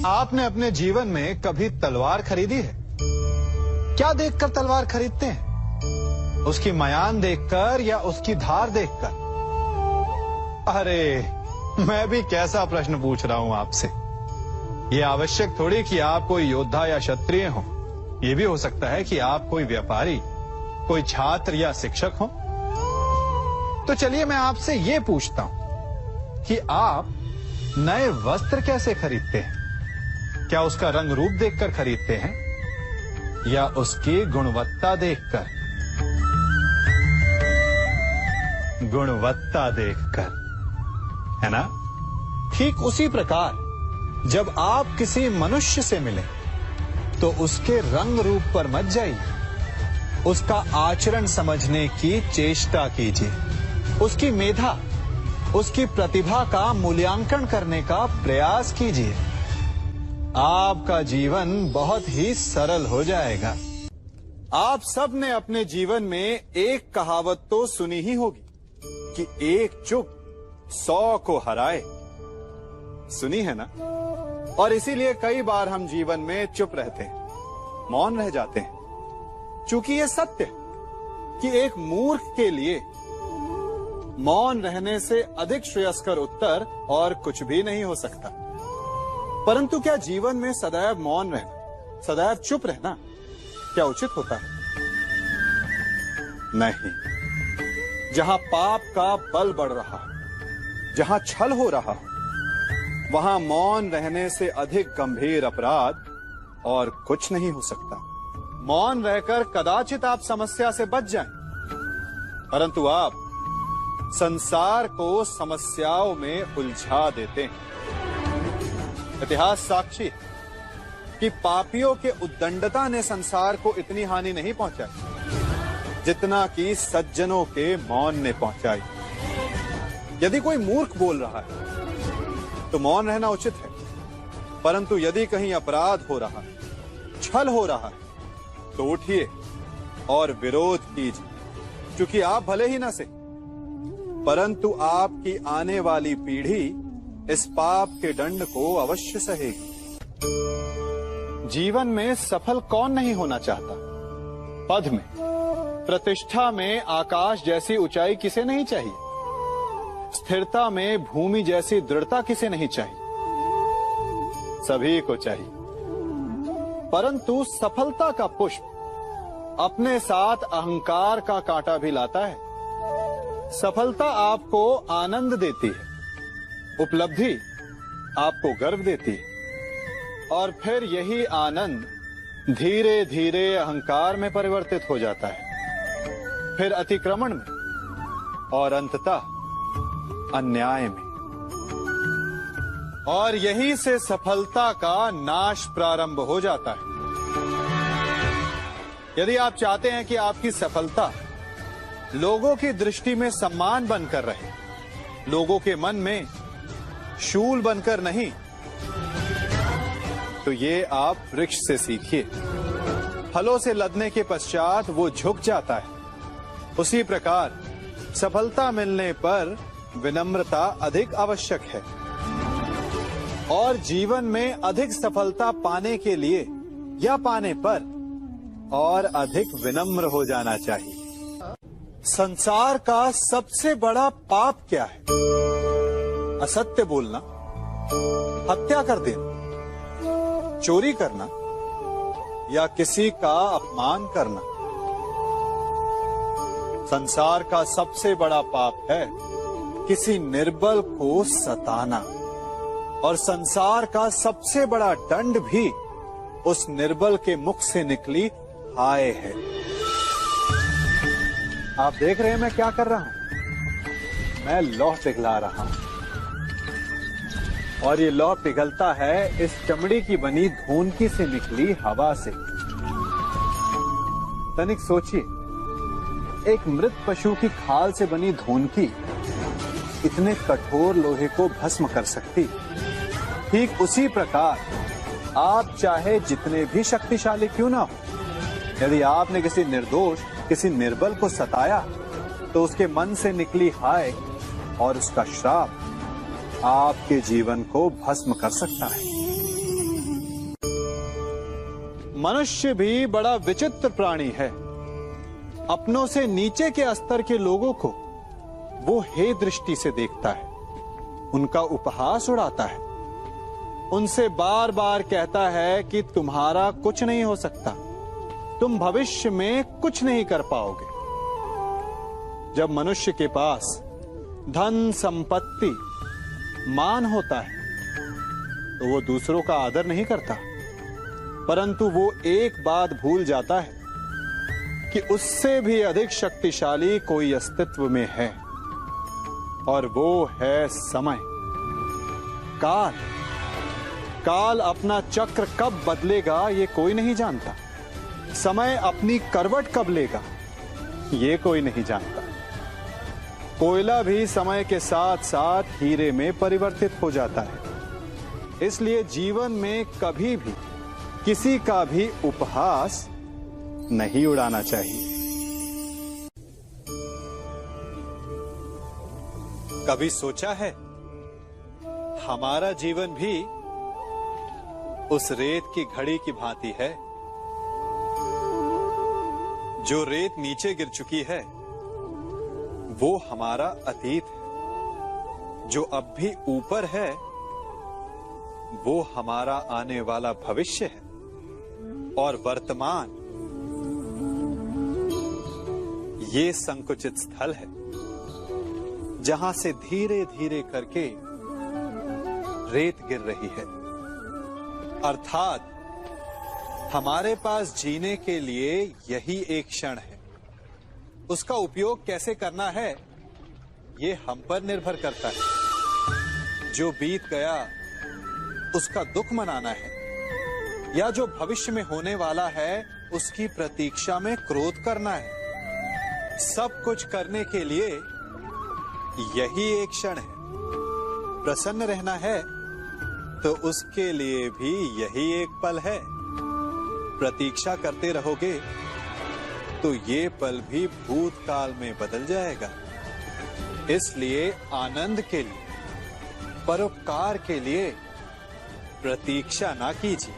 आपने अपने जीवन में कभी तलवार खरीदी है? क्या देखकर तलवार खरीदते हैं? उसकी मयान देखकर या उसकी धार देखकर? अरे, मैं भी कैसा प्रश्न पूछ रहा हूं आपसे। ये आवश्यक थोड़ी कि आप कोई योद्धा या क्षत्रिय हो। ये भी हो सकता है कि आप कोई व्यापारी, कोई छात्र या शिक्षक हो। तो चलिए मैं आपसे ये पूछता हूं कि आप नए वस्त्र कैसे खरीदते हैं? क्या उसका रंग रूप देखकर खरीदते हैं या उसकी गुणवत्ता देखकर? गुणवत्ता देखकर, है ना? ठीक उसी प्रकार जब आप किसी मनुष्य से मिले तो उसके रंग रूप पर मत जाइए, उसका आचरण समझने की चेष्टा कीजिए, उसकी मेधा, उसकी प्रतिभा का मूल्यांकन करने का प्रयास कीजिए। आपका जीवन बहुत ही सरल हो जाएगा। आप सब ने अपने जीवन में एक कहावत तो सुनी ही होगी कि एक चुप 100 को हराए। सुनी है ना? और इसीलिए कई बार हम जीवन में चुप रहते हैं, मौन रह जाते हैं, क्योंकि ये सत्य है कि एक मूर्ख के लिए मौन रहने से अधिक श्रेयस्कर उत्तर और कुछ भी नहीं हो सकता। परंतु क्या जीवन में सदैव मौन रहना, सदैव चुप रहना क्या उचित होता है? नहीं। जहां पाप का बल बढ़ रहा, जहां छल हो रहा, वहां मौन रहने से अधिक गंभीर अपराध और कुछ नहीं हो सकता। मौन रहकर कदाचित आप समस्या से बच जाएं, परंतु आप संसार को समस्याओं में उलझा देते हैं। इतिहास साक्षी है कि पापियों के उद्दंडता ने संसार को इतनी हानि नहीं पहुंचाई जितना कि सज्जनों के मौन ने पहुंचाई। यदि कोई मूर्ख बोल रहा है तो मौन रहना उचित है, परंतु यदि कहीं अपराध हो रहा है, छल हो रहा है, तो उठिए और विरोध कीजिए, क्योंकि आप भले ही न सही, परंतु आपकी आने वाली पीढ़ी इस पाप के दंड को अवश्य सहेगी। जीवन में सफल कौन नहीं होना चाहता? पद में, प्रतिष्ठा में आकाश जैसी ऊंचाई किसे नहीं चाहिए? स्थिरता में भूमि जैसी दृढ़ता किसे नहीं चाहिए? सभी को चाहिए। परंतु सफलता का पुष्प अपने साथ अहंकार का कांटा भी लाता है। सफलता आपको आनंद देती है, उपलब्धि आपको गर्व देती है, और फिर यही आनंद धीरे धीरे अहंकार में परिवर्तित हो जाता है, फिर अतिक्रमण में और अंततः अन्याय में। और यही से सफलता का नाश प्रारंभ हो जाता है। यदि आप चाहते हैं कि आपकी सफलता लोगों की दृष्टि में सम्मान बनकर रहे, लोगों के मन में शूल बनकर नहीं, तो ये आप वृक्ष से सीखिए। फलों से लदने के पश्चात वो झुक जाता है। उसी प्रकार सफलता मिलने पर विनम्रता अधिक आवश्यक है, और जीवन में अधिक सफलता पाने के लिए या पाने पर और अधिक विनम्र हो जाना चाहिए। संसार का सबसे बड़ा पाप क्या है? असत्य बोलना, हत्या कर देना, चोरी करना या किसी का अपमान करना। संसार का सबसे बड़ा पाप है किसी निर्बल को सताना, और संसार का सबसे बड़ा दंड भी उस निर्बल के मुख से निकली हाय है। आप देख रहे हैं मैं क्या कर रहा हूं? मैं लौह पिघला रहा हूं, और ये लौह पिघलता है इस चमड़ी की बनी धोनकी से निकली हवा से। तनिक सोचिए, एक मृत पशु की खाल से बनी धोनकी इतने कठोर लोहे को भस्म कर सकती। ठीक उसी प्रकार आप चाहे जितने भी शक्तिशाली क्यों ना हो, यदि आपने किसी निर्दोष, किसी निर्बल को सताया, तो उसके मन से निकली हाय और उसका श्राप आपके जीवन को भस्म कर सकता है। मनुष्य भी बड़ा विचित्र प्राणी है। अपनों से नीचे के स्तर के लोगों को वो हे दृष्टि से देखता है, उनका उपहास उड़ाता है, उनसे बार बार कहता है कि तुम्हारा कुछ नहीं हो सकता, तुम भविष्य में कुछ नहीं कर पाओगे। जब मनुष्य के पास धन, संपत्ति, मान होता है तो वो दूसरों का आदर नहीं करता, परंतु वो एक बात भूल जाता है कि उससे भी अधिक शक्तिशाली कोई अस्तित्व में है, और वो है समय, काल। काल अपना चक्र कब बदलेगा ये कोई नहीं जानता। समय अपनी करवट कब लेगा ये कोई नहीं जानता। कोयला भी समय के साथ साथ हीरे में परिवर्तित हो जाता है। इसलिए जीवन में कभी भी किसी का भी उपहास नहीं उड़ाना चाहिए। कभी सोचा है हमारा जीवन भी उस रेत की घड़ी की भांति है? जो रेत नीचे गिर चुकी है वो हमारा अतीत है, जो अब भी ऊपर है वो हमारा आने वाला भविष्य है, और वर्तमान ये संकुचित स्थल है जहां से धीरे धीरे करके रेत गिर रही है। अर्थात हमारे पास जीने के लिए यही एक क्षण है। उसका उपयोग कैसे करना है ये हम पर निर्भर करता है। जो बीत गया उसका दुख मनाना है, या जो भविष्य में होने वाला है उसकी प्रतीक्षा में क्रोध करना है। सब कुछ करने के लिए यही एक क्षण है। प्रसन्न रहना है तो उसके लिए भी यही एक पल है। प्रतीक्षा करते रहोगे तो ये पल भी भूतकाल में बदल जाएगा। इसलिए आनंद के लिए, परोपकार के लिए प्रतीक्षा ना कीजिए।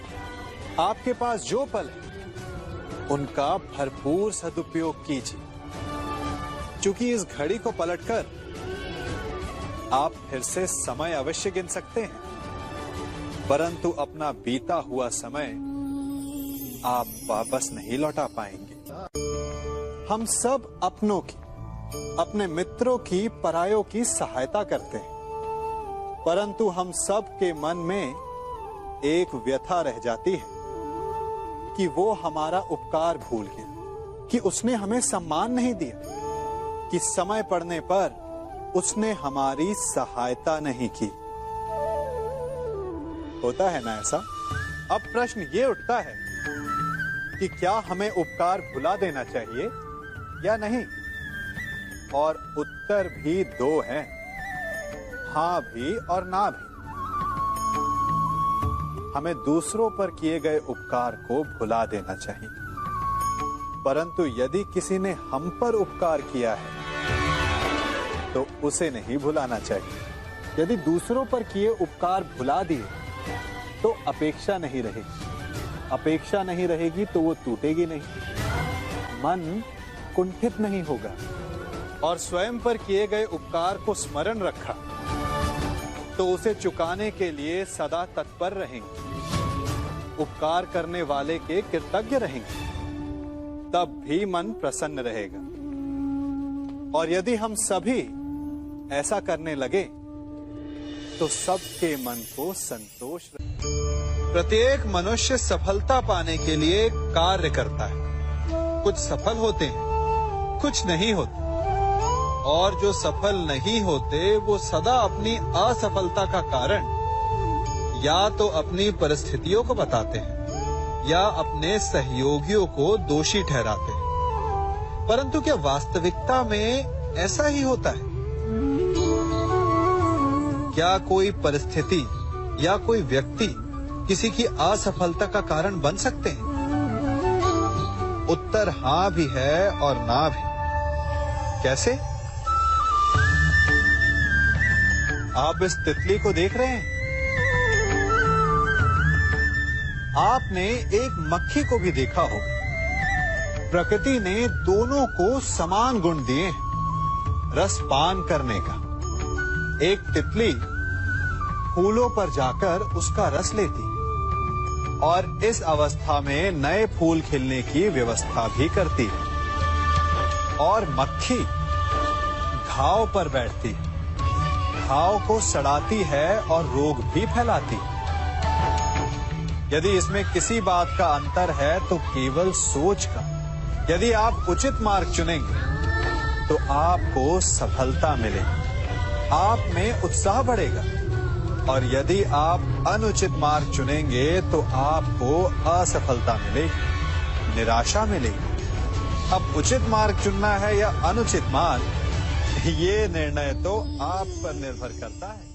आपके पास जो पल है उनका भरपूर सदुपयोग कीजिए, क्योंकि इस घड़ी को पलटकर आप फिर से समय अवश्य गिन सकते हैं, परंतु अपना बीता हुआ समय आप वापस नहीं लौटा पाएंगे। हम सब अपनों की, अपने मित्रों की, परायों की सहायता करते हैं, परंतु हम सब के मन में एक व्यथा रह जाती है कि वो हमारा उपकार भूल गया, कि उसने हमें सम्मान नहीं दिया, कि समय पड़ने पर उसने हमारी सहायता नहीं की। होता है ना ऐसा? अब प्रश्न ये उठता है कि क्या हमें उपकार भुला देना चाहिए या नहीं? और उत्तर भी दो हैं, हां भी और ना भी। हमें दूसरों पर किए गए उपकार को भुला देना चाहिए, परंतु यदि किसी ने हम पर उपकार किया है तो उसे नहीं भुलाना चाहिए। यदि दूसरों पर किए उपकार भुला दिए तो अपेक्षा नहीं रहेगी। अपेक्षा नहीं रहेगी तो वो टूटेगी नहीं, मन कुंठित नहीं होगा, और स्वयं पर किए गए उपकार को स्मरण रखा तो उसे चुकाने के लिए सदा तत्पर रहेंगे, उपकार करने वाले के कृतज्ञ रहेंगे, तब भी मन प्रसन्न रहेगा। और यदि हम सभी ऐसा करने लगे तो सबके मन को संतोष रहे। प्रत्येक मनुष्य सफलता पाने के लिए कार्य करता है। कुछ सफल होते हैं, कुछ नहीं होते, और जो सफल नहीं होते वो सदा अपनी असफलता का कारण या तो अपनी परिस्थितियों को बताते हैं या अपने सहयोगियों को दोषी ठहराते हैं। परंतु क्या वास्तविकता में ऐसा ही होता है? क्या कोई परिस्थिति या कोई व्यक्ति किसी की असफलता का कारण बन सकते हैं? उत्तर हां भी है और ना भी। कैसे? आप इस तितली को देख रहे हैं? आपने एक मक्खी को भी देखा होगा। प्रकृति ने दोनों को समान गुण दिए हैं रस पान करने का। एक तितली फूलों पर जाकर उसका रस लेती और इस अवस्था में नए फूल खिलने की व्यवस्था भी करती है। और मक्खी घाव पर बैठती है, घाव को सड़ाती है और रोग भी फैलाती है। यदि इसमें किसी बात का अंतर है तो केवल सोच का। यदि आप उचित मार्ग चुनेंगे तो आपको सफलता मिलेगी, आप में उत्साह बढ़ेगा। और यदि आप अनुचित मार्ग चुनेंगे तो आपको असफलता मिलेगी, निराशा मिलेगी। अब उचित मार्ग चुनना है या अनुचित मार्ग, ये निर्णय तो आप पर निर्भर करता है।